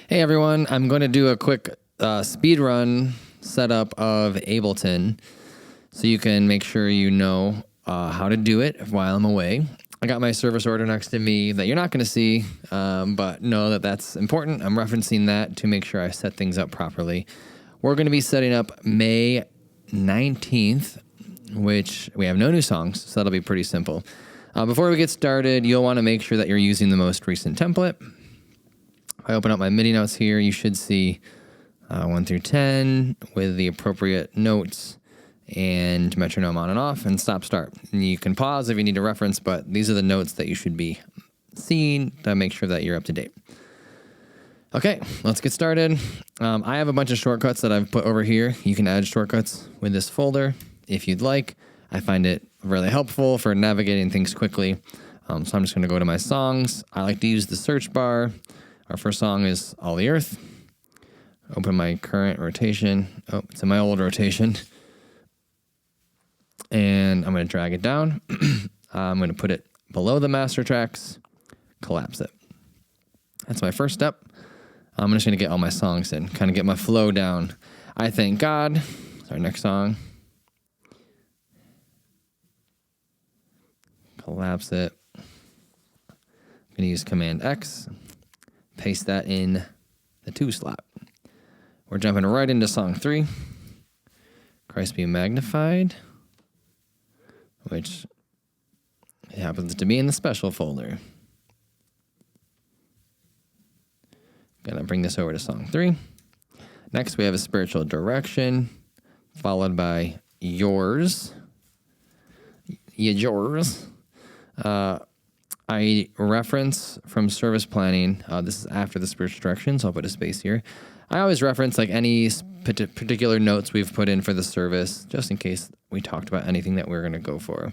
Hey everyone, I'm going to do a quick speed run setup of Ableton so you can make sure you know how to do it while I'm away. I got my service order next to me that you're not going to see, but know that that's important. I'm referencing that to make sure I set things up properly. We're going to be setting up May 19th, which we have no new songs, so that'll be pretty simple. Before we get started, you'll want to make sure that you're using the most recent template. I open up my MIDI notes here. You should see 1 through 10 with the appropriate notes and metronome on and off and stop start. And you can pause if you need to reference, but these are the notes that you should be seeing to make sure that you're up to date. Okay, let's get started. I have a bunch of shortcuts that I've put over here. You can add shortcuts with this folder if you'd like. I find it really helpful for navigating things quickly. So I'm just going to go to my songs. I like to use the search bar. Our first song is All the Earth. Open my current rotation. Oh, it's in my old rotation. And I'm going to drag it down. I'm going to put it below the master tracks, collapse it. That's my first step. I'm just going to get all my songs in, kind of get my flow down. I Thank God. It's our next song. Collapse it. I'm going to use Command X. Paste that in the 2 slot. We're jumping right into song 3. Christ Be Magnified, which happens to be in the special folder. Gonna bring this over to song 3. Next, we have a Spiritual Direction, followed by Yours. Yours. I reference from service planning. This is after the spiritual direction, so I'll put a space here. I always reference like any particular notes we've put in for the service, just in case we talked about anything that we're going to go for.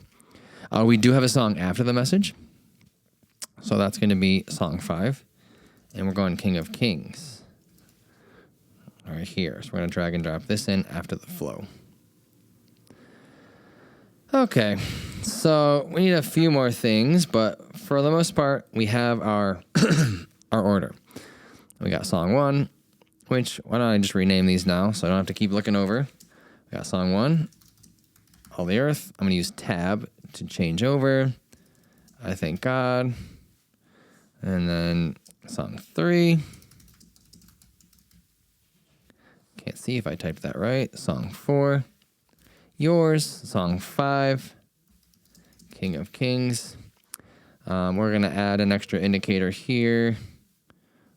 We do have a song after the message, so that's going to be song 5, and we're going King of Kings right here. So we're going to drag and drop this in after the flow. Okay, so we need a few more things, but for the most part, we have our our order. We got song 1, which, why don't I just rename these now so I don't have to keep looking over. We got song 1, All the Earth. I'm going to use tab to change over. I Thank God. And then song 3. Can't see if I typed that right. Song 4. Yours, song 5, King of Kings. We're going to add an extra indicator here.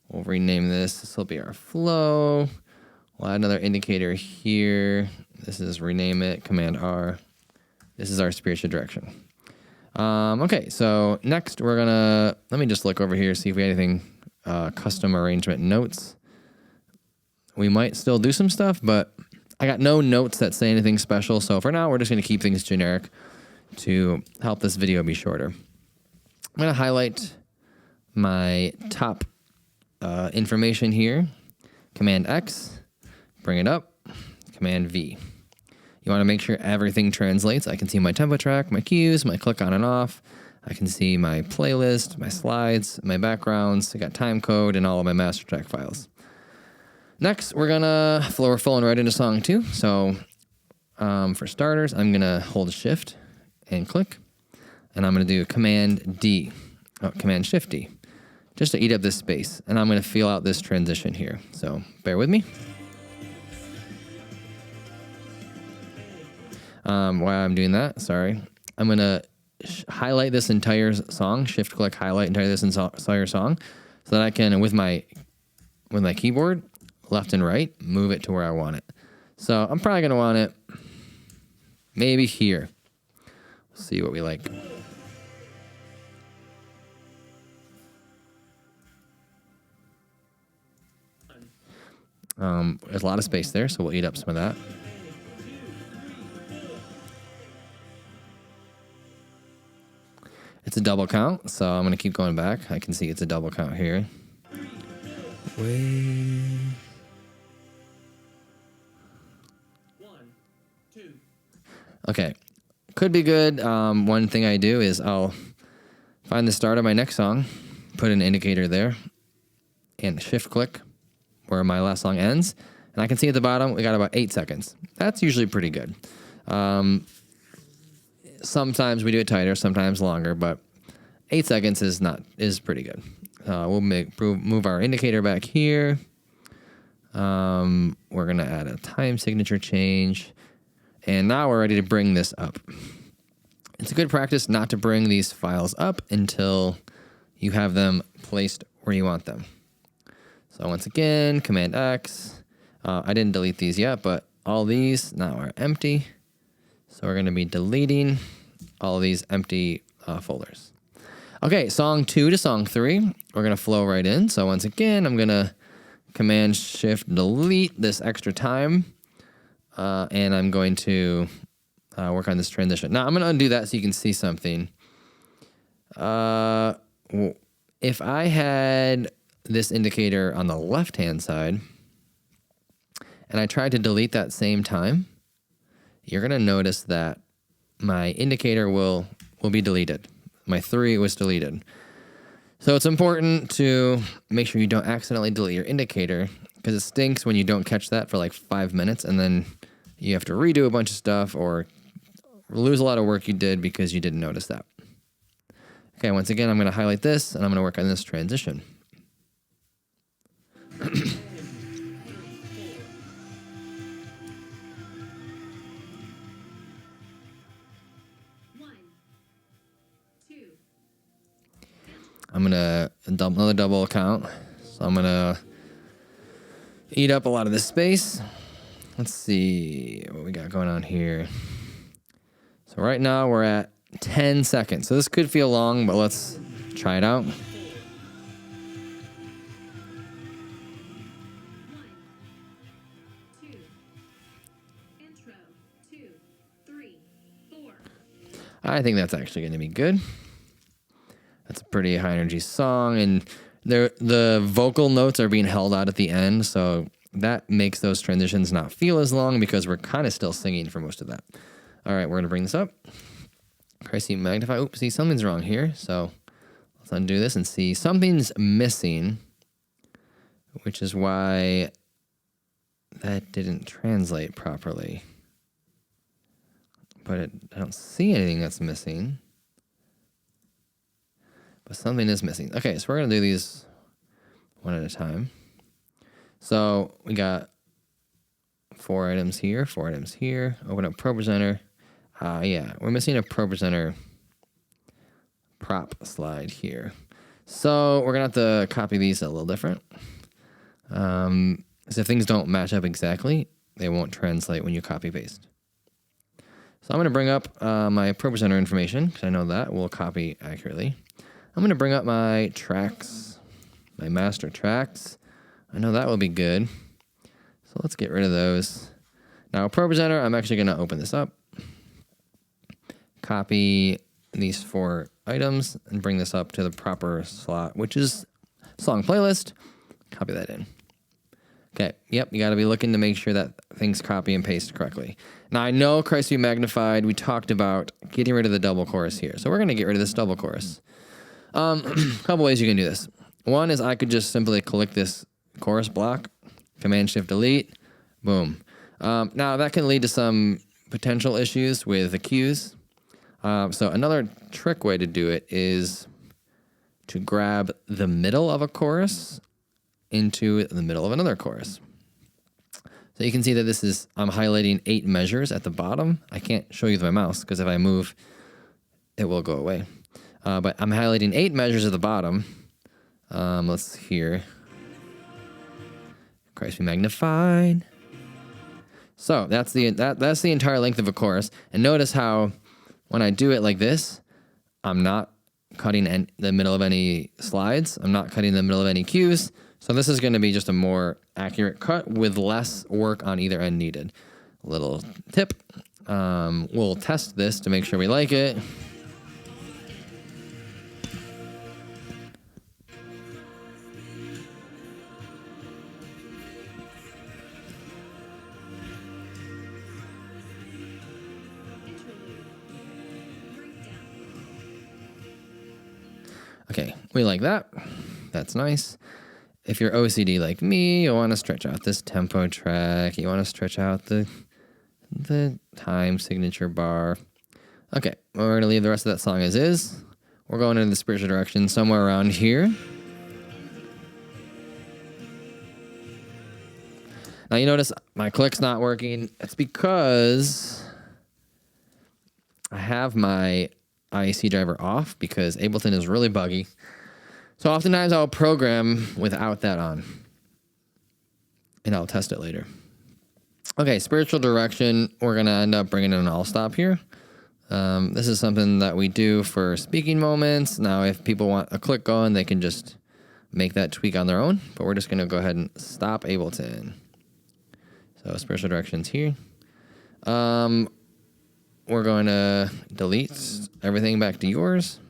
We'll rename this. This will be our flow. We'll add another indicator here. This is rename it, Command R. This is our spiritual direction. Okay, so next we're going to, let me just look over here, see if we have anything, custom arrangement notes. We might still do some stuff, but I got no notes that say anything special, so for now, we're just going to keep things generic to help this video be shorter. I'm going to highlight my top information here. Command X, bring it up. Command V. You want to make sure everything translates. I can see my tempo track, my cues, my click on and off. I can see my playlist, my slides, my backgrounds. I got time code and all of my master track files. Next, we're flowing right into song 2. So for starters, I'm gonna hold Shift and click, and I'm gonna do Command D, Command Shift D, just to eat up this space. And I'm gonna feel out this transition here. So bear with me. While I'm doing that, sorry, I'm gonna highlight this entire song, Shift click, highlight entire this entire song, so that I can, with my keyboard, left and right, move it to where I want it. So I'm probably going to want it maybe here. We'll see what we like. There's a lot of space there, so we'll eat up some of that. It's a double count, so I'm going to keep going back. I can see it's a double count here. Okay, could be good. One thing I do is I'll find the start of my next song, put an indicator there, and shift click, where my last song ends. And I can see at the bottom, we got about 8 seconds. That's usually pretty good. Sometimes we do it tighter, sometimes longer, but 8 seconds is pretty good. We'll move our indicator back here. We're going to add a time signature change. And now we're ready to bring this up. It's a good practice not to bring these files up until you have them placed where you want them. So once again, Command X. I didn't delete these yet, but all these now are empty. So we're going to be deleting all these empty folders. Okay, song 2 to song 3. We're going to flow right in. So once again, I'm going to Command Shift delete this extra time. And I'm going to work on this transition. Now I'm going to undo that so you can see something. If I had this indicator on the left-hand side and I tried to delete that same time, you're going to notice that my indicator will be deleted. My 3 was deleted. So it's important to make sure you don't accidentally delete your indicator, because it stinks when you don't catch that for like 5 minutes and then you have to redo a bunch of stuff or lose a lot of work you did because you didn't notice that. Okay, once again, I'm going to highlight this and I'm going to work on this transition. I'm going to another double count. So I'm going to eat up a lot of this space. Let's see what we got going on here. So right now we're at 10 seconds. So this could feel long, but let's try it out. I think that's actually going to be good. That's a pretty high energy song, and the vocal notes are being held out at the end, so that makes those transitions not feel as long because we're kind of still singing for most of that. All right, we're going to bring this up. Press magnify. Oops, see, something's wrong here. So let's undo this and see something's missing, which is why that didn't translate properly. But I don't see anything that's missing. But something is missing. Okay, so we're going to do these one at a time. So we got 4 items here, 4 items here. Open up Pro Presenter. Yeah, we're missing a Pro Presenter prop slide here. So we're going to have to copy these a little different. So if things don't match up exactly, they won't translate when you copy paste. So I'm going to bring up my Pro Presenter information, because I know that will copy accurately. I'm going to bring up my tracks, my master tracks. I know that will be good. So let's get rid of those. Now, Pro Presenter, I'm actually going to open this up, copy these 4 items, and bring this up to the proper slot, which is song playlist. Copy that in. Okay, yep, you got to be looking to make sure that things copy and paste correctly. Now, I know Christ Be Magnified, we talked about getting rid of the double chorus here. So we're going to get rid of this double chorus. A couple ways you can do this. One is I could just simply click this chorus block, Command Shift Delete, boom. Now that can lead to some potential issues with the cues. So another trick way to do it is to grab the middle of a chorus into the middle of another chorus. So you can see that this is, I'm highlighting 8 measures at the bottom. I can't show you with my mouse because if I move, it will go away. But I'm highlighting 8 measures at the bottom. Let's hear. Christ Be Magnified. So that's the entire length of a chorus. And notice how when I do it like this, I'm not cutting the middle of any slides. I'm not cutting the middle of any cues. So this is going to be just a more accurate cut with less work on either end needed. Little tip. We'll test this to make sure we like it. Okay, we like that. That's nice. if you're OCD like me, you'll want to stretch out this tempo track. You want to stretch out the time signature bar. Okay, well, we're going to leave the rest of that song as is. We're going in the spiritual direction somewhere around here. Now you notice my click's not working. It's because I have my IAC driver off because Ableton is really buggy. So oftentimes I'll program without that on. And I'll test it later. Okay, spiritual direction. We're going to end up bringing in an all stop here. This is something that we do for speaking moments. Now, if people want a click going, they can just make that tweak on their own. But we're just going to go ahead and stop Ableton. So spiritual directions here. We're going to delete everything back to yours.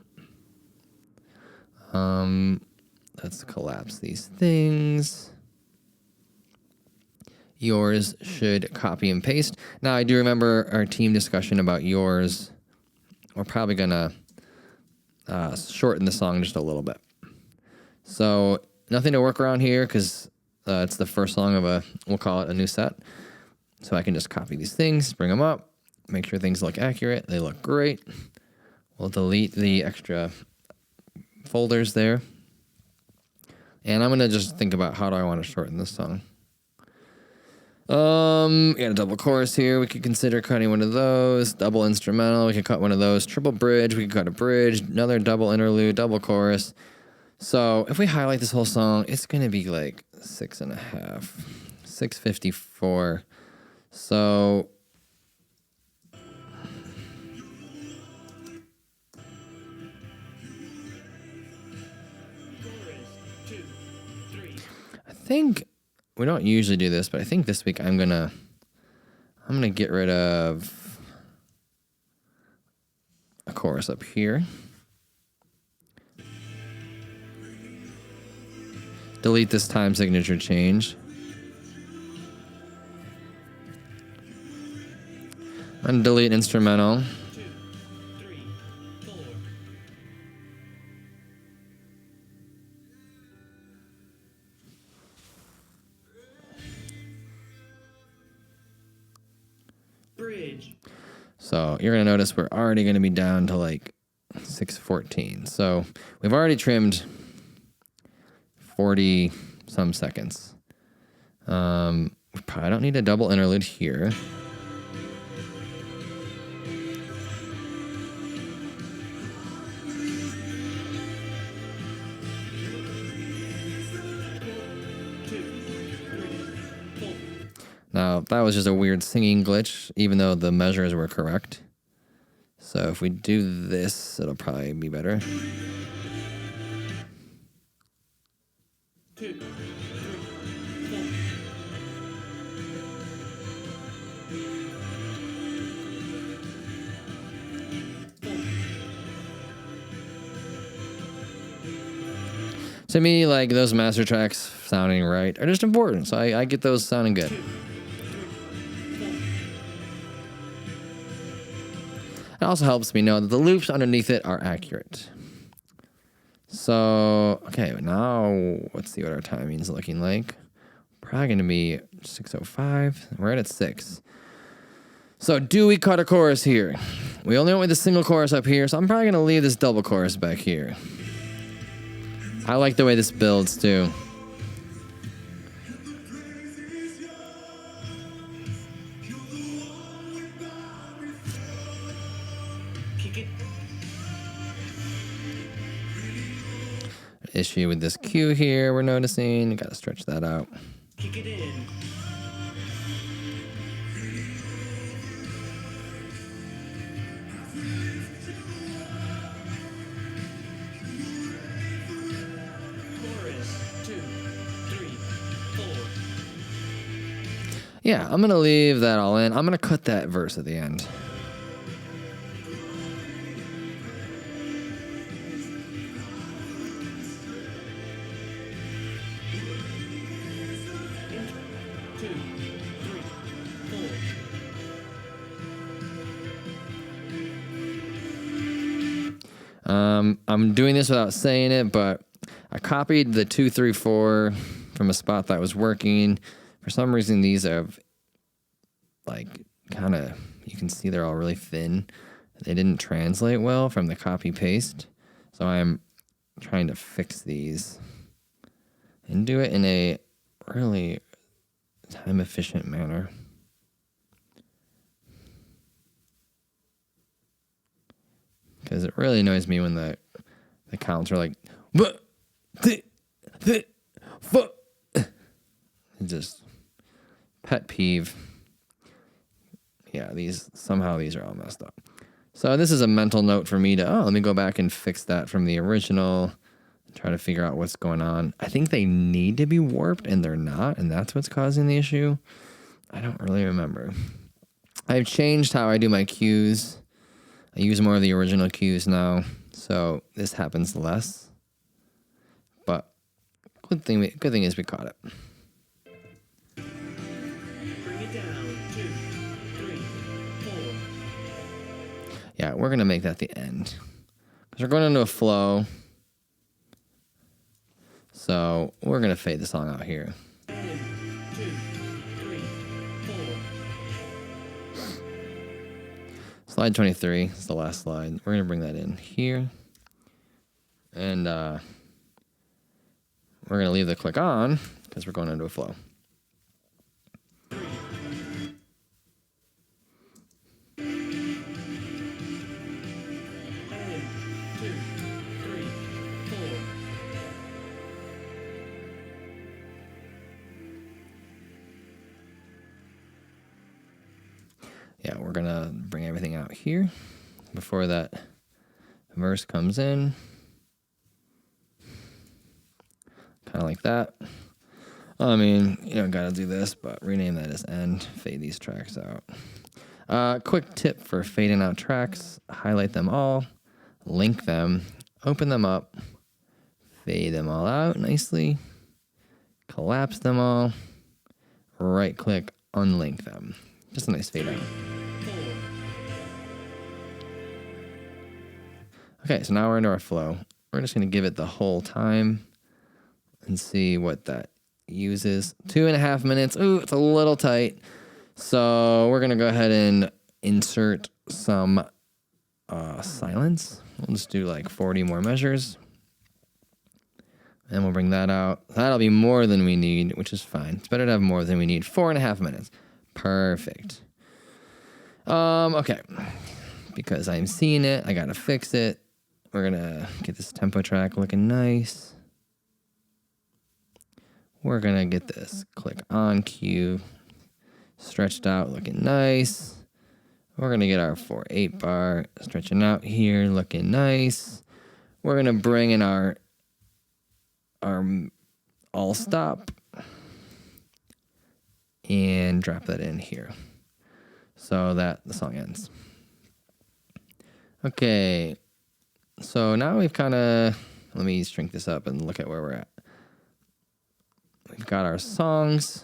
Let's collapse these things. Yours should copy and paste. Now, I do remember our team discussion about yours. We're probably going to shorten the song just a little bit. So nothing to work around here because it's the first song of we'll call it a new set. So I can just copy these things, bring them up, make sure things look accurate. They look great. We'll delete the extra folders there. And I'm going to just think about how do I want to shorten this song. We got a double chorus here. We could consider cutting one of those. Double instrumental. We could cut one of those. Triple bridge. We could cut a bridge. Another double interlude. Double chorus. So if we highlight this whole song, it's going to be like 6.5. 654. So I think we don't usually do this, but I think this week I'm gonna get rid of a chorus up here. Delete this time signature change. And delete instrumental. 2, 3, 4. Bridge. So you're going to notice we're already going to be down to like 6:14. So we've already trimmed 40 some seconds. We probably don't need a double interlude here. Now, that was just a weird singing glitch, even though the measures were correct. So if we do this, it'll probably be better. 2, 3, 4. To me, like, those master tracks sounding right are just important, so I get those sounding good. It also helps me know that the loops underneath it are accurate. So, okay, now let's see what our timing is looking like. Probably going to be 6:05. We're at 6. So do we cut a chorus here? We only went with a single chorus up here, so I'm probably going to leave this double chorus back here. I like the way this builds, too. Kick it. Issue with this cue here, we're noticing. Got to stretch that out. Kick it in. Chorus 2, 3, 4. Yeah, I'm going to leave that all in. I'm going to cut that verse at the end. I'm doing this without saying it, but I copied the 2, 3, 4 from a spot that was working. For some reason, these have like kind of, you can see they're all really thin. They didn't translate well from the copy paste. So I'm trying to fix these and do it in a really time efficient manner. Because it really annoys me when the counts are like, but, just pet peeve. Yeah, these are all messed up. So this is a mental note for me to, let me go back and fix that from the original, try to figure out what's going on. I think they need to be warped and they're not, and that's what's causing the issue. I don't really remember. I've changed how I do my cues. I use more of the original cues now, so this happens less. But good thing is we caught it. Bring it down. 2, 3, 4. Yeah, we're gonna make that the end because we're going into a flow. So we're gonna fade the song out here. 1, 2, 3, 4. Slide 23 is the last slide. We're gonna bring that in here, and we're gonna leave the click on because we're going into a flow. 1, 2, 3, 4. Yeah, we're gonna bring everything out here before that verse comes in. Kind of like that. I mean, you don't gotta do this, but rename that as end. Fade these tracks out. Quick tip for fading out tracks: highlight them all, link them, open them up, fade them all out nicely, collapse them all, right click, unlink them. Just a nice fade out. 4. Okay, so now we're into our flow. We're just gonna give it the whole time and see what that uses. 2.5 minutes. Ooh, it's a little tight. So we're gonna go ahead and insert some silence. We'll just do like 40 more measures. And we'll bring that out. That'll be more than we need, which is fine. It's better to have more than we need. 4.5 minutes. Perfect. Okay. Because I'm seeing it, I gotta fix it. We're gonna get this tempo track looking nice. We're gonna get this click on cue stretched out, looking nice. We're gonna get our 4/8 bar stretching out here, looking nice. We're gonna bring in our all stop and drop that in here so that the song ends. Okay, so now we've kind of, let me shrink this up and look at where we're at. We've got our songs,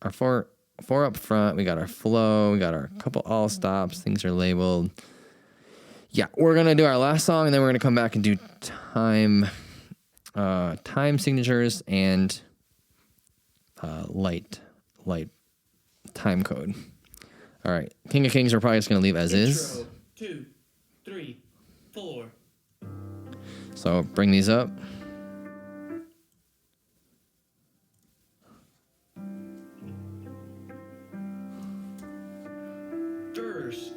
our four up front, we got our flow, we got our couple all stops, things are labeled. Yeah, we're gonna do our last song and then we're gonna come back and do time signatures and light time code. All right, King of Kings we're probably just gonna leave as is. Intro. 2, 3, 4. So bring these up. Verse.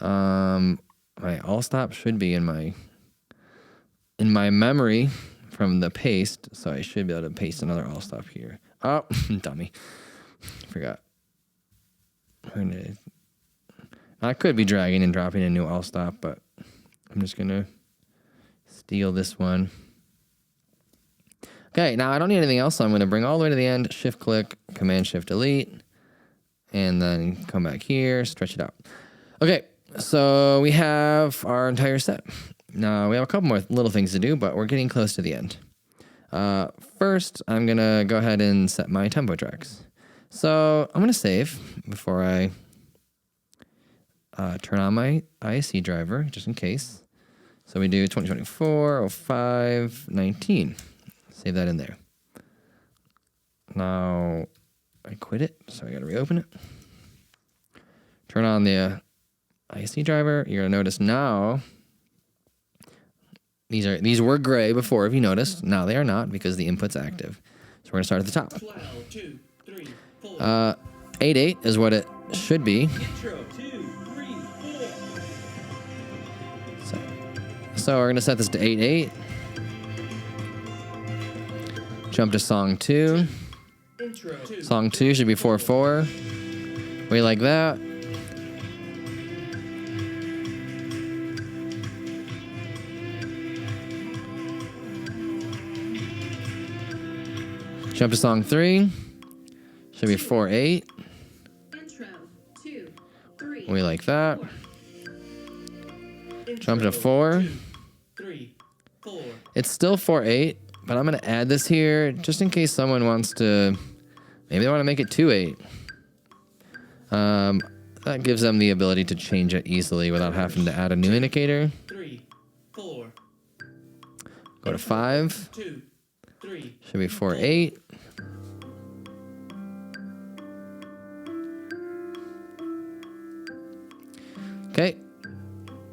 My all stop should be in my memory from the paste, so I should be able to paste another all stop here. Oh, dummy. Forgot. I could be dragging and dropping a new all stop, but I'm just gonna steal this one. Okay, now I don't need anything else, so I'm gonna bring all the way to the end, shift click, command shift delete, and then come back here, stretch it out. Okay, so we have our entire set. Now we have a couple more little things to do, but we're getting close to the end. First, I'm gonna go ahead and set my tempo tracks. So I'm gonna save before I turn on my ISC driver, just in case. So we do 2024, 05, 19. Save that in there. Now I quit it, so I got to reopen it. Turn on the IC driver. You're gonna notice now these were gray before, if you noticed. Now they are not because the input's active. So we're gonna start at the top. 12, 2, 3, 4. 8/8 is what it should be. Intro 2, 3, 4. So we're gonna set this to 8/8. Jump to song 2. Intro 2. Song 2 should be 4/4. We like that. Jump to song 3. Should be 4/8. Intro 2, 3. We like that. Intro Jump to 4. 2, 3, 4. It's still 4/8, but I'm gonna add this here just in case someone wants to. Maybe they want to make it 2/8. That gives them the ability to change it easily without having to add a new indicator. 3, 4. Go to 5. 2, 3. Should be 4/8. Okay.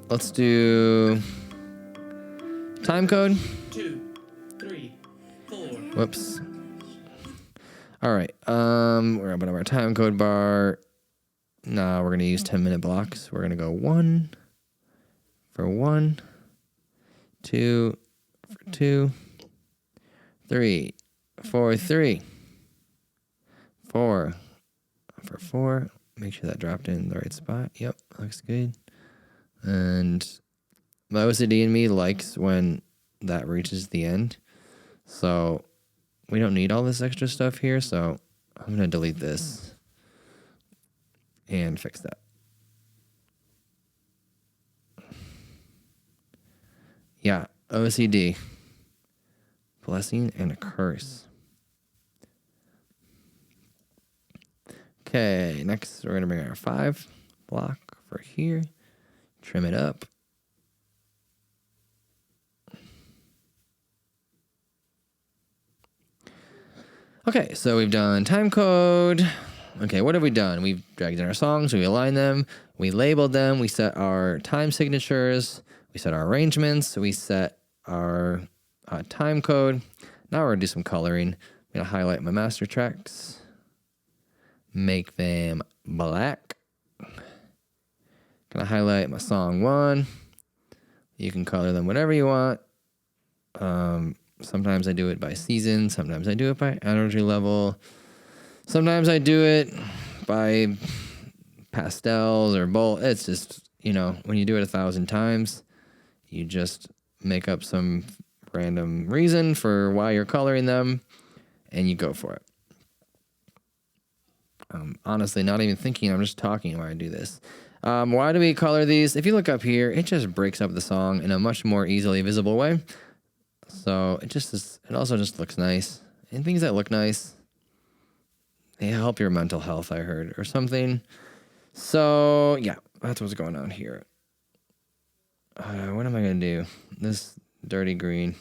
Let's do time code. 2, 3, 4. Whoops. All right. We're up on our time code bar. Now we're gonna use 10-minute blocks. We're gonna go 1 for 1, 2 for 2, 3 for 3, 4 for 4. Make sure that dropped in the right spot. Yep, looks good. And my OCD in me likes when that reaches the end. So we don't need all this extra stuff here. So I'm going to delete this and fix that. Yeah, OCD. Blessing and a curse. Okay, next we're going to bring our 5 block for here. Trim it up. Okay, so we've done time code. Okay, what have we done? We've dragged in our songs, we aligned them, we labeled them, we set our time signatures, we set our arrangements, we set our time code. Now we're gonna do some coloring. I'm gonna highlight my master tracks, make them black. Gonna highlight my song 1. You can color them whatever you want. Sometimes I do it by season. Sometimes I do it by energy level. Sometimes I do it by pastels or bold. It's just, when you do it 1,000 times, you just make up some random reason for why you're coloring them and you go for it. Honestly, not even thinking, I'm just talking while I do this. Why do we color these? If you look up here, it just breaks up the song in a much more easily visible way. So it also just looks nice. And things that look nice, they help your mental health, I heard, or something. So yeah, that's what's going on here. What am I gonna do? This dirty green,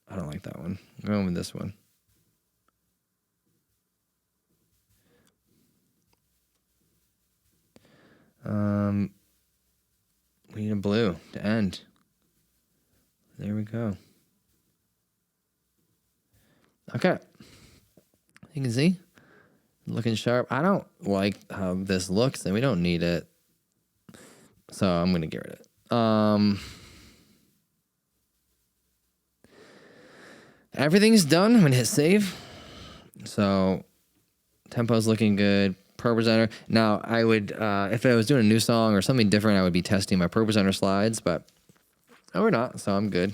I don't like that one. I'm going with this one. We need a blue to end. There we go. Okay. You can see, looking sharp. I don't like how this looks, and we don't need it. So I'm going to get rid of it. Everything's done. I'm going to hit save. So tempo's looking good. Pro Presenter. Now, I would, if I was doing a new song or something different, I would be testing my Pro Presenter slides, but we're not, so I'm good.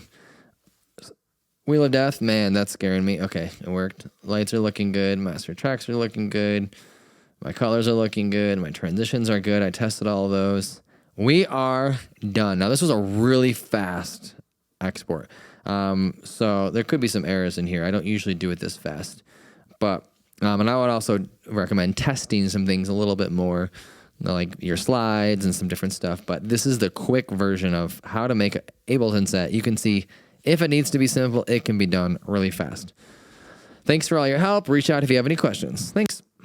Wheel of Death, man, that's scaring me. Okay, it worked. Lights are looking good. Master tracks are looking good. My colors are looking good. My transitions are good. I tested all of those. We are done. Now, this was a really fast export. So there could be some errors in here. I don't usually do it this fast, but and I would also recommend testing some things a little bit more, like your slides and some different stuff. But this is the quick version of how to make Ableton set, you can see if it needs to be simple, it can be done really fast. Thanks for all your help. Reach out if you have any questions. Thanks.